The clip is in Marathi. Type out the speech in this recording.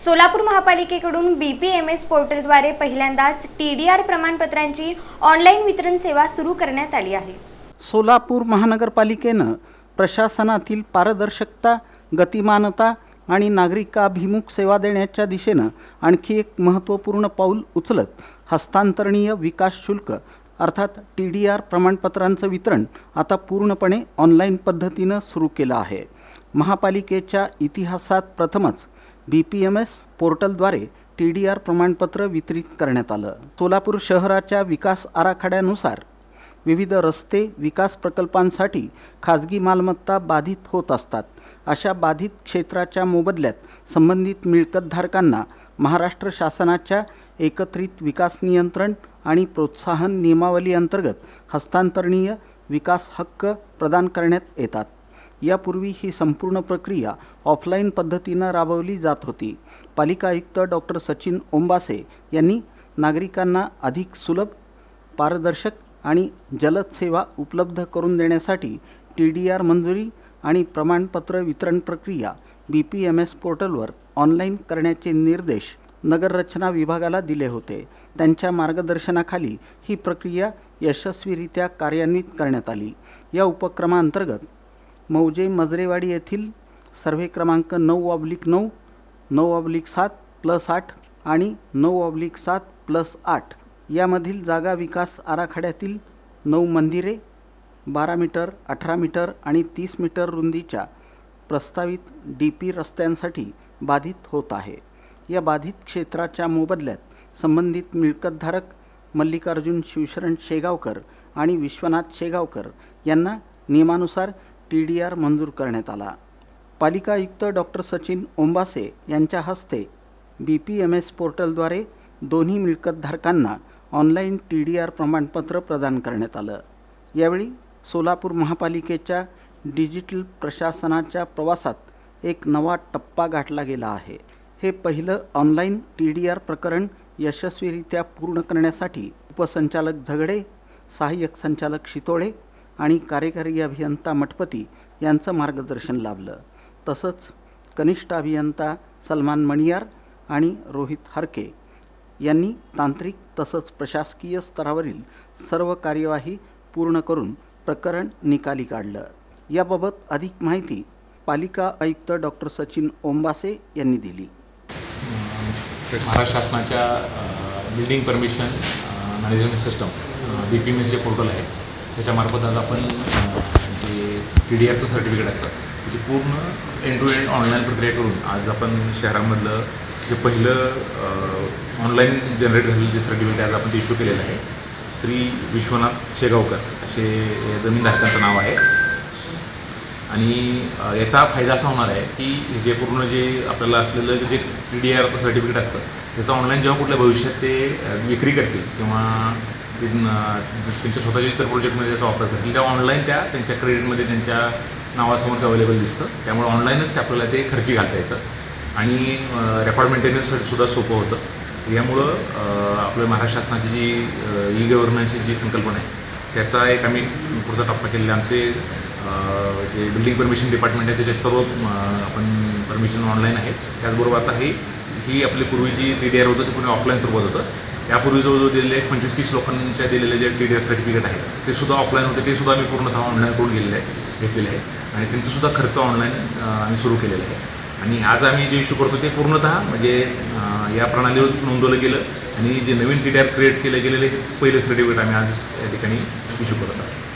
सोलापूर महापालिकेकडून BPMS पोर्टलद्वारे पहिल्यांदाच TDR प्रमाणपत्रांची ऑनलाईन वितरण सेवा सुरू करण्यात आली आहे। सोलापूर महानगरपालिकेनं प्रशासनातील पारदर्शकता, गतिमानता आणि नागरिकाभिमुख सेवा देण्याच्या दिशेनं आणखी एक महत्त्वपूर्ण पाऊल उचलत हस्तांतरणीय विकास शुल्क अर्थात TDR प्रमाणपत्रांचं वितरण आता पूर्णपणे ऑनलाईन पद्धतीनं सुरू केलं आहे। महापालिकेच्या इतिहासात प्रथमच BPMS पोर्टलद्वारे TDR प्रमाणपत्र वितरित करण्यात आलं। सोलापूर शहराच्या विकास आराखड्यानुसार विविध रस्ते विकास प्रकल्पांसाठी खाजगी मालमत्ता बाधित होत असतात। अशा बाधित क्षेत्राच्या मोबदल्यात संबंधित मिळकतधारकांना महाराष्ट्र शासनाच्या एकत्रित विकास नियंत्रण आणि प्रोत्साहन नियमावली अंतर्गत हस्तांतरणीय विकास हक्क प्रदान करण्यात येतात। यापूर्वी ही संपूर्ण प्रक्रिया ऑफलाईन पद्धतीनं राबवली जात होती। पालिका आयुक्त डॉक्टर सचिन ओंबासे यांनी नागरिकांना अधिक सुलभ, पारदर्शक आणि जलद सेवा उपलब्ध करून देण्यासाठी TDR मंजुरी आणि प्रमाणपत्र वितरण प्रक्रिया BPMS पोर्टलवर ऑनलाईन करण्याचे निर्देश नगररचना विभागाला दिले होते। त्यांच्या मार्गदर्शनाखाली ही प्रक्रिया यशस्वीरित्या कार्यान्वित करण्यात आली। या उपक्रमांतर्गत मौजे मजरेवाडी येथील सर्वे क्रमांक 9/9, 9/7+8 आणि 9/7+8 यामधील जागा विकास आराखड्यातील 9 मंदिरे 12 मीटर, 18 मीटर आणि 30 मीटर रुंदीच्या प्रस्तावित DP रस्त्यांसाठी बाधित होत आहे। या बाधित क्षेत्राच्या मोबदल्यात संबंधित मिळकतधारक मल्लिकार्जुन शिवशरण शेगावकर आणि विश्वनाथ शेगावकर यांना नियमानुसार TDR मंजूर करण्यात आला। पालिका आयुक्त डॉक्टर सचिन ओंबासे यांच्या हस्ते BPMS पोर्टलद्वारे दोन्ही मिळकतधारकांना ऑनलाईन TDR प्रमाणपत्र प्रदान करण्यात आलं। यावेळी सोलापूर महापालिकेच्या डिजिटल प्रशासनाच्या प्रवासात एक नवा टप्पा गाठला गेला आहे। हे पहिलं ऑनलाईन TDR प्रकरण यशस्वीरित्या पूर्ण करण्यासाठी उपसंचालक झगडे, सहाय्यक संचालक शितोळे आणि कार्यकारी अभियंता मठपती यांचं मार्गदर्शन लाभलं। तसंच कनिष्ठ अभियंता सलमान मणियार आणि रोहित हरके यांनी तांत्रिक तसंच प्रशासकीय स्तरावरील सर्व कार्यवाही पूर्ण करून प्रकरण निकाली काढलं। याबाबत अधिक माहिती पालिका आयुक्त डॉक्टर सचिन ओंबासे यांनी दिली। महाराष्ट्र शासनाच्या building permission management system BPMS जे पोर्टल आहे त्याच्यामार्फत आज आपण जे TDRचं सर्टिफिकेट असतं त्याची पूर्ण एंड टू एंड ऑनलाईन प्रक्रिया करून आज आपण शहरामधलं जे पहिलं ऑनलाईन जनरेट झालेलं जे सर्टिफिकेट आज आपण ते इश्यू केलेलं आहे। श्री विश्वनाथ शेगावकर असे जमीनधारकांचं नाव आहे आणि याचा फायदा असा होणार आहे की जे पूर्ण जे आपल्याला असलेलं जे TDR सर्टिफिकेट असतं त्याचं ऑनलाईन जेव्हा कुठल्या भविष्यात ते विक्री करतील किंवा ते त्यांच्या स्वतःच्या इतर प्रोजेक्टमध्ये त्याचा वापर करतील तेव्हा ऑनलाईन त्यांच्या क्रेडिटमध्ये त्यांच्या नावासमोर ते अवेलेबल दिसतं। त्यामुळे ऑनलाईनच ते आपल्याला ते खर्ची घालता येतं आणि रेकॉर्ड मेंटेनन्ससाठी सुद्धा सोपं होतं। यामुळं आपल्या महाराष्ट्र शासनाची जी गव्हर्नन्सची जी संकल्पना आहे त्याचा एक आम्ही पुढचा टप्पा केलेला। आमचे जे बिल्डिंग परमिशन डिपार्टमेंट आहे त्याचे सर्व आपण परमिशन ऑनलाईन आहे। त्याचबरोबर आता ही आपली पूर्वी जी TDR होतं ते पूर्ण ऑफलाईन स्वरूपात होतं। यापूर्वी जवळजवळ दिलेले 25-30 लोकांच्या दिलेले जे TDR सर्टिफिकेट आहे ते सुद्धा ऑफलाईन होते, ते सुद्धा आम्ही पूर्णतः ऑनलाईन करून घेतलेले आहे आणि त्यांचंसुद्धा खर्च ऑनलाईन आम्ही सुरू केलेला आहे। आणि आज आम्ही जे इश्यू करतो ते पूर्णतः म्हणजे या प्रणालीवर नोंदवलं गेलं आणि जे नवीन TDR क्रिएट केलं गेलेलं हे पहिलं सर्टिफिकेट आम्ही आज या ठिकाणी इश्यू करत आहोत।